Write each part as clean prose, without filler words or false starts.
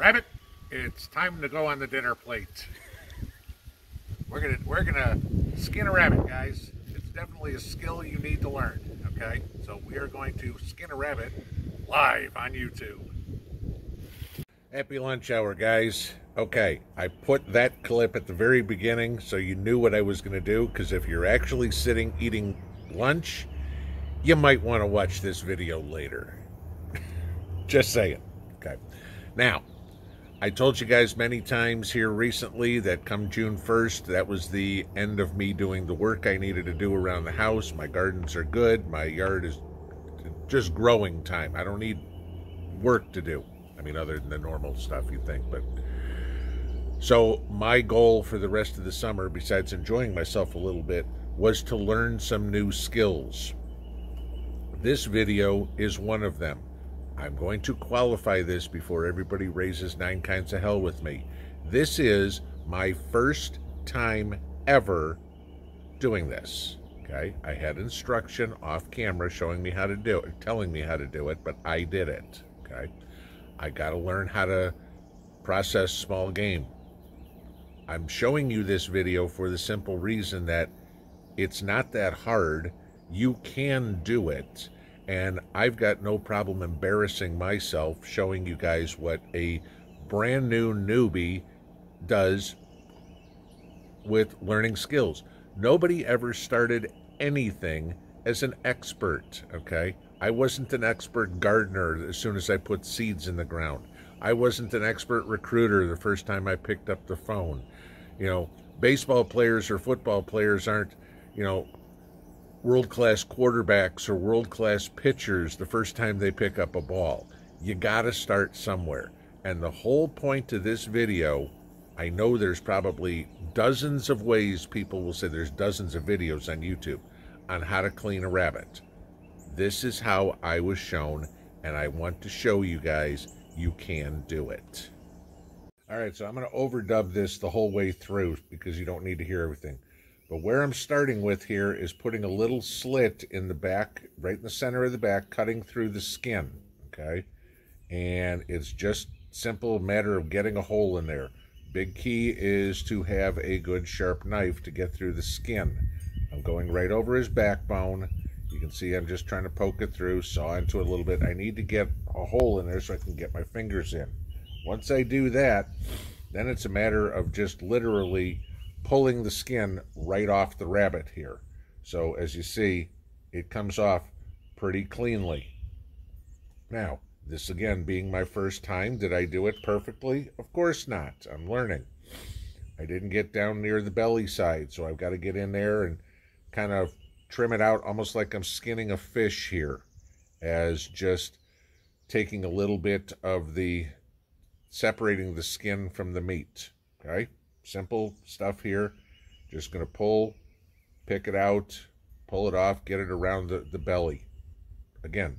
Rabbit, it's time to go on the dinner plate. We're gonna skin a rabbit, guys. It's definitely a skill you need to learn, okay? So we are going to skin a rabbit live on YouTube. Happy lunch hour, guys. Okay, I put that clip at the very beginning so you knew what I was gonna do, because if you're actually sitting eating lunch, you might want to watch this video later. Just saying. Okay. Now, I told you guys many times here recently that come June 1st, that was the end of me doing the work I needed to do around the house. My gardens are good. My yard is just growing time. I don't need work to do. I mean, other than the normal stuff you think. But so my goal for the rest of the summer, besides enjoying myself a little bit, was to learn some new skills. This video is one of them. I'm going to qualify this before everybody raises 9 kinds of hell with me. This is my first time ever doing this. Okay, I had instruction off camera showing me how to do it, telling me how to do it, but I did it. Okay, I got to learn how to process small game. I'm showing you this video for the simple reason that it's not that hard. You can do it. And I've got no problem embarrassing myself showing you guys what a brand new newbie does with learning skills. Nobody ever started anything as an expert, okay? I wasn't an expert gardener as soon as I put seeds in the ground. I wasn't an expert recruiter the first time I picked up the phone. You know, baseball players or football players aren't, you know, world-class quarterbacks or world-class pitchers the first time they pick up a ball. You gotta start somewhere. And the whole point of this video, I know there's probably dozens of ways people will say there's dozens of videos on YouTube on how to clean a rabbit. This is how I was shown, and I want to show you guys you can do it. All right, so I'm gonna overdub this the whole way through because you don't need to hear everything. But where I'm starting with here is putting a little slit in the back, right in the center of the back, cutting through the skin, okay? And it's just simple matter of getting a hole in there. Big key is to have a good sharp knife to get through the skin. I'm going right over his backbone. You can see I'm just trying to poke it through, saw into it a little bit. I need to get a hole in there so I can get my fingers in. Once I do that, then it's a matter of just literally pulling the skin right off the rabbit here. So as you see, it comes off pretty cleanly. Now, this again being my first time, did I do it perfectly? Of course not. I'm learning. I didn't get down near the belly side, so I've got to get in there and kind of trim it out almost like I'm skinning a fish here, as just taking a little bit of the, separating the skin from the meat, okay? Simple stuff here. Just going to pick it out, pull it off, get it around the belly. Again,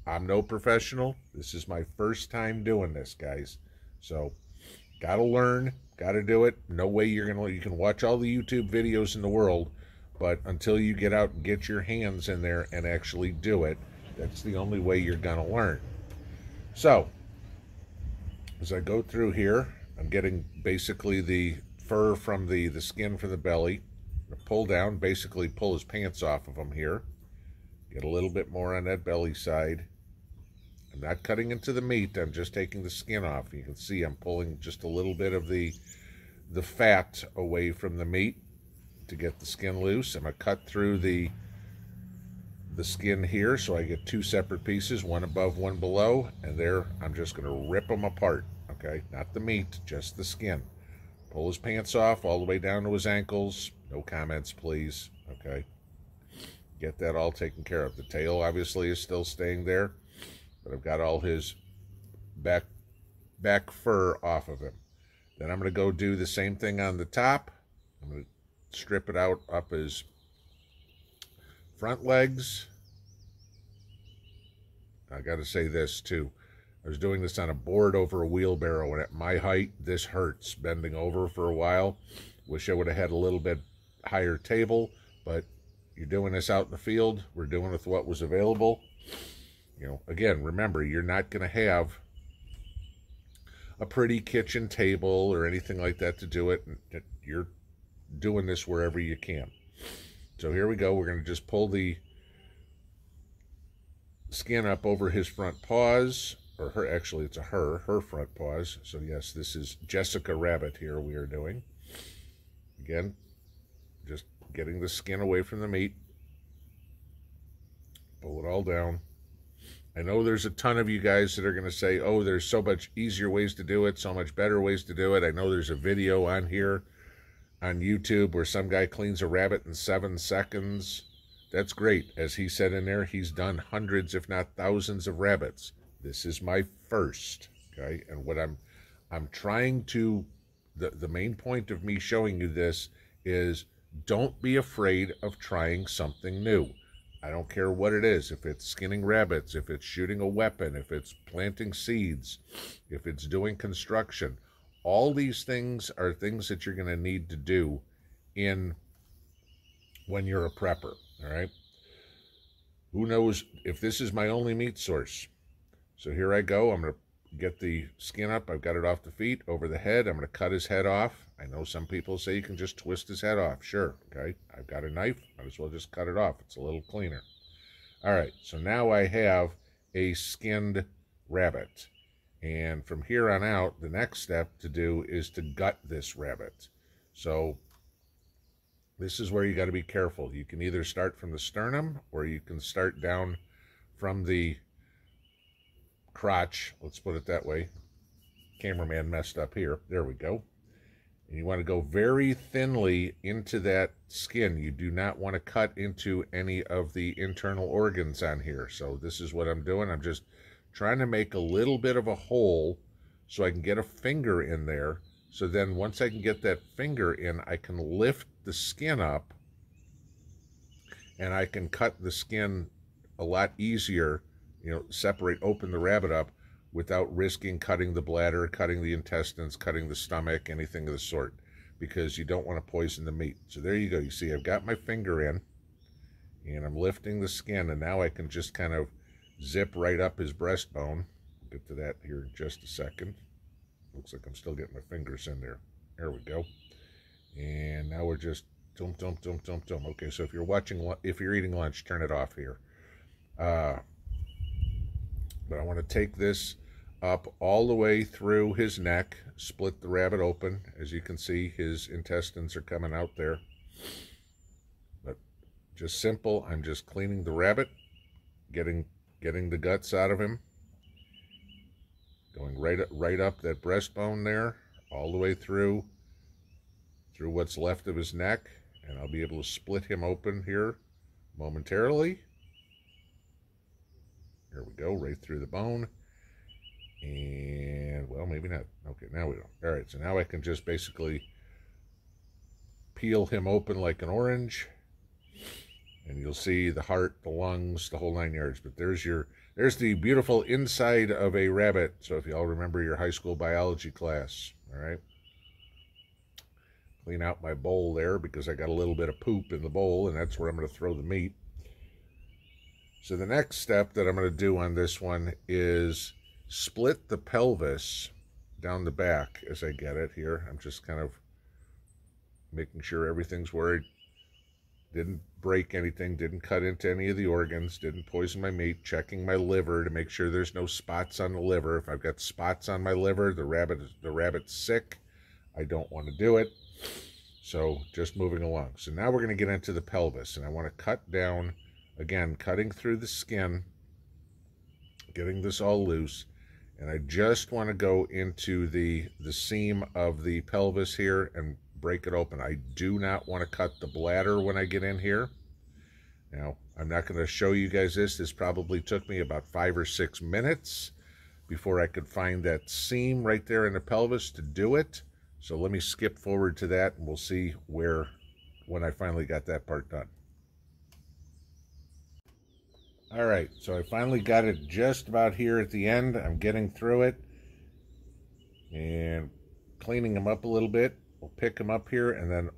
I'm no professional. This is my first time doing this, guys. So, got to learn, got to do it. No way you can watch all the YouTube videos in the world, but until you get out and get your hands in there and actually do it, that's the only way you're going to learn. So, as I go through here, I'm getting basically the fur from the skin from the belly. Pull down, basically pull his pants off of him here. Get a little bit more on that belly side. I'm not cutting into the meat, I'm just taking the skin off. You can see I'm pulling just a little bit of the fat away from the meat to get the skin loose. I'm going to cut through the skin here so I get 2 separate pieces, one above, one below, and there I'm just going to rip them apart, okay? Not the meat, just the skin. Pull his pants off all the way down to his ankles. No comments, please. Okay. Get that all taken care of. The tail obviously is still staying there, but I've got all his back fur off of him. Then I'm going to go do the same thing on the top. I'm going to strip it out up his front legs. I got to say this too. I was doing this on a board over a wheelbarrow, and at my height, this hurts bending over for a while. Wish I would have had a little bit higher table, but you're doing this out in the field. We're doing with what was available. You know, again, remember, you're not going to have a pretty kitchen table or anything like that to do it. You're doing this wherever you can. So here we go. We're going to just pull the skin up over his front paws, or her, actually it's a her front paws. So yes, this is Jessica Rabbit here we are doing. Again, just getting the skin away from the meat. Pull it all down. I know there's a ton of you guys that are going to say, oh, there's so much easier ways to do it, so much better ways to do it. I know there's a video on here on YouTube where some guy cleans a rabbit in 7 seconds. That's great. As he said in there, he's done hundreds, if not thousands of rabbits. This is my first, okay? And what I'm trying to, the main point of me showing you this is don't be afraid of trying something new. I don't care what it is, if it's skinning rabbits, if it's shooting a weapon, if it's planting seeds, if it's doing construction. All these things are things that you're going to need to do when you're a prepper, all right? Who knows if this is my only meat source. So here I go. I'm going to get the skin up. I've got it off the feet, over the head. I'm going to cut his head off. I know some people say you can just twist his head off. Sure, okay. I've got a knife. Might as well just cut it off. It's a little cleaner. All right, so now I have a skinned rabbit. And from here on out, the next step to do is to gut this rabbit. So this is where you got to be careful. You can either start from the sternum or you can start down from the crotch. Let's put it that way. Cameraman messed up here. There we go. And you want to go very thinly into that skin. You do not want to cut into any of the internal organs on here. So this is what I'm doing. I'm just trying to make a little bit of a hole so I can get a finger in there. So then once I can get that finger in, I can lift the skin up and I can cut the skin a lot easier, you know, separate, open the rabbit up without risking cutting the bladder, cutting the intestines, cutting the stomach, anything of the sort, because you don't want to poison the meat. So there you go. You see, I've got my finger in and I'm lifting the skin, and now I can just kind of zip right up his breastbone. We'll get to that here in just a second. Looks like I'm still getting my fingers in there. There we go. And now we're just dump. Okay, so if you're eating lunch, turn it off here. But I want to take this up all the way through his neck, split the rabbit open. As you can see, his intestines are coming out there. But just simple, I'm just cleaning the rabbit, getting the guts out of him, going right up that breastbone there, all the way through what's left of his neck, and I'll be able to split him open here momentarily. Here we go, right through the bone. And, well, maybe not. Okay, now we don't. All right, so now I can just basically peel him open like an orange. And you'll see the heart, the lungs, the whole 9 yards. But there's the beautiful inside of a rabbit. So if you all remember your high school biology class, all right? Clean out my bowl there because I got a little bit of poop in the bowl, and that's where I'm going to throw the meat. So the next step that I'm going to do on this one is split the pelvis down the back as I get it here. I'm just kind of making sure everything's where it didn't break anything, didn't cut into any of the organs, didn't poison my meat, checking my liver to make sure there's no spots on the liver. If I've got spots on my liver, the rabbit's sick. I don't want to do it. So just moving along. So now we're going to get into the pelvis, and I want to cut down. Again, cutting through the skin, getting this all loose, and I just want to go into the seam of the pelvis here and break it open. I do not want to cut the bladder when I get in here. Now, I'm not going to show you guys this. This probably took me about 5 or 6 minutes before I could find that seam right there in the pelvis to do it. So let me skip forward to that, and we'll see when I finally got that part done. All right, so I finally got it just about here at the end. I'm getting through it and cleaning him up a little bit. We'll pick him up here, and then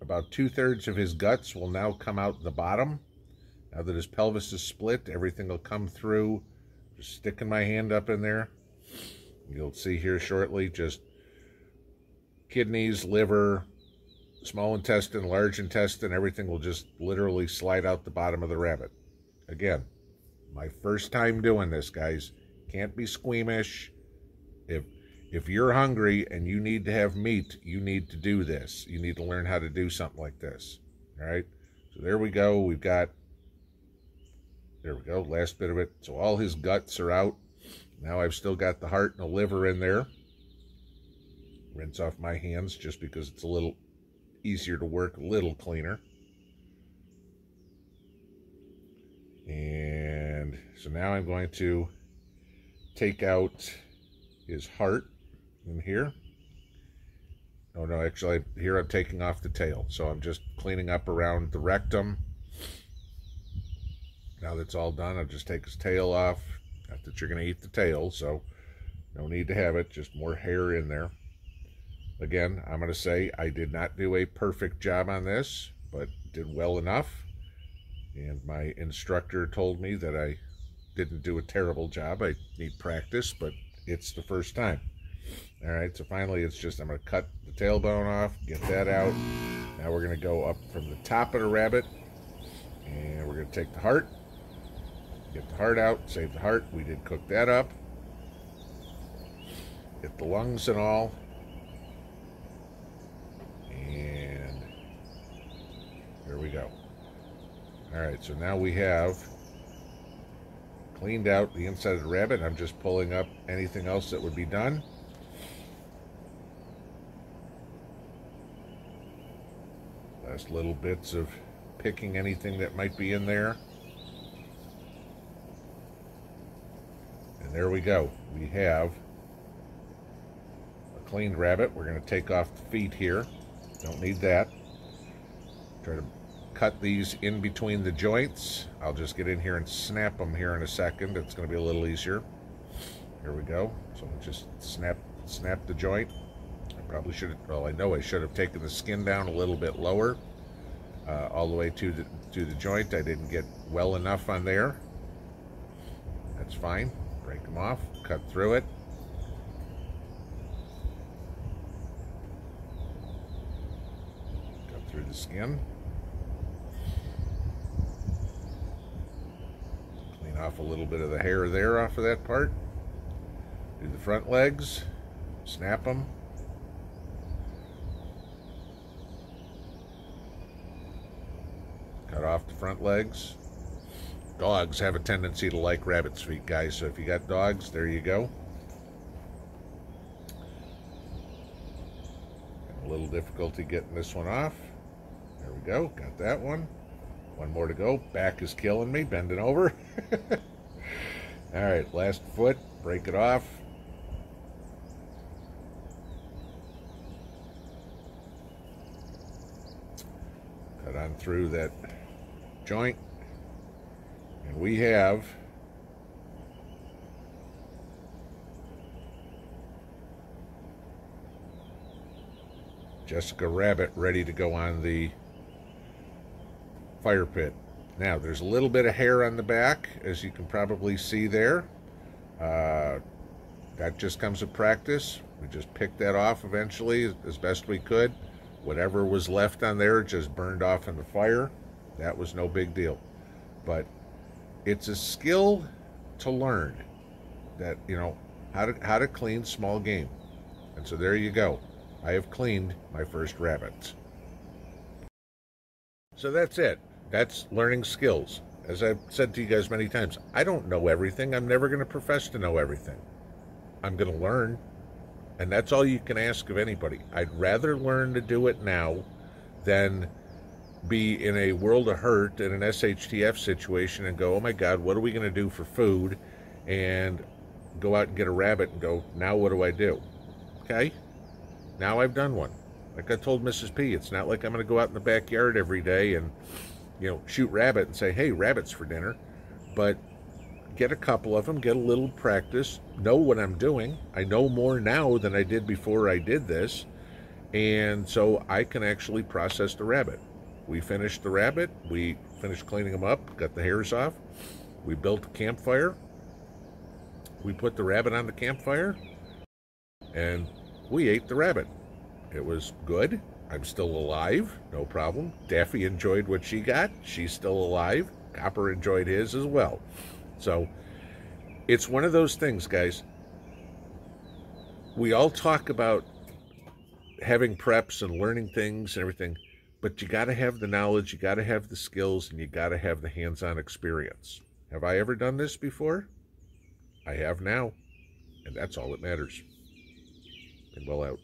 about 2/3 of his guts will now come out the bottom. Now that his pelvis is split, everything will come through. Just sticking my hand up in there. You'll see here shortly, just kidneys, liver, small intestine, large intestine, everything will just literally slide out the bottom of the rabbit. Again, my first time doing this, guys. Can't be squeamish. If you're hungry and you need to have meat, you need to do this. You need to learn how to do something like this. All right? So there we go. There we go, last bit of it. So all his guts are out. Now I've still got the heart and the liver in there. Rinse off my hands just because it's a little easier to work, a little cleaner. And so now I'm going to take out his heart in here. Oh no, actually here I'm taking off the tail. So I'm just cleaning up around the rectum. Now that's all done, I'll just take his tail off. Not that you're going to eat the tail, so no need to have it, just more hair in there. Again, I'm going to say I did not do a perfect job on this, but did well enough. And my instructor told me that I didn't do a terrible job. I need practice, but it's the first time. All right, so finally it's just, I'm going to cut the tailbone off, get that out. Now we're going to go up from the top of the rabbit, and we're going to take the heart. Get the heart out, save the heart. We did cook that up. Get the lungs and all. And there we go. All right, so now we have cleaned out the inside of the rabbit. I'm just pulling up anything else that would be done. Last little bits of picking anything that might be in there. And there we go. We have a cleaned rabbit. We're going to take off the feet here. Don't need that. Try to cut these in between the joints. I'll just get in here and snap them here in a second. It's going to be a little easier. Here we go. So just snap the joint. I probably should have, well, I know I should have taken the skin down a little bit lower, all the way to the joint. I didn't get well enough on there. That's fine. Break them off, cut through it. Cut through the skin. Clean off a little bit of the hair there off of that part. Do the front legs, snap them. Cut off the front legs. Dogs have a tendency to like rabbit's feet, guys, so if you got dogs, there you go. Got a little difficulty getting this one off. There we go, got that one. One more to go. Back is killing me, bending over. All right, last foot, break it off. Cut on through that joint. And we have Jessica Rabbit ready to go on the fire pit. Now, there's a little bit of hair on the back, as you can probably see there. That just comes with practice. We just picked that off eventually as best we could. Whatever was left on there just burned off in the fire. That was no big deal. But it's a skill to learn, that, you know, how to clean small game. And so there you go. I have cleaned my first rabbits. So that's it. That's learning skills. As I've said to you guys many times, I don't know everything. I'm never going to profess to know everything. I'm going to learn. And that's all you can ask of anybody. I'd rather learn to do it now than be in a world of hurt in an SHTF situation and go, oh my God, what are we going to do for food? And go out and get a rabbit and go, now what do I do? Okay? Now I've done one. Like I told Mrs. P, it's not like I'm going to go out in the backyard every day and, you know, shoot rabbit and say, hey, rabbit's for dinner. But get a couple of them, get a little practice, know what I'm doing. I know more now than I did before I did this. And so I can actually process the rabbit. We finished the rabbit, we finished cleaning them up, got the hairs off, we built a campfire, we put the rabbit on the campfire, and we ate the rabbit. It was good. I'm still alive, no problem. Daffy enjoyed what she got. She's still alive. Copper enjoyed his as well. So it's one of those things, guys. We all talk about having preps and learning things and everything, but you got to have the knowledge, you got to have the skills, and you got to have the hands-on experience. Have I ever done this before? I have now, and that's all that matters. Pinball out.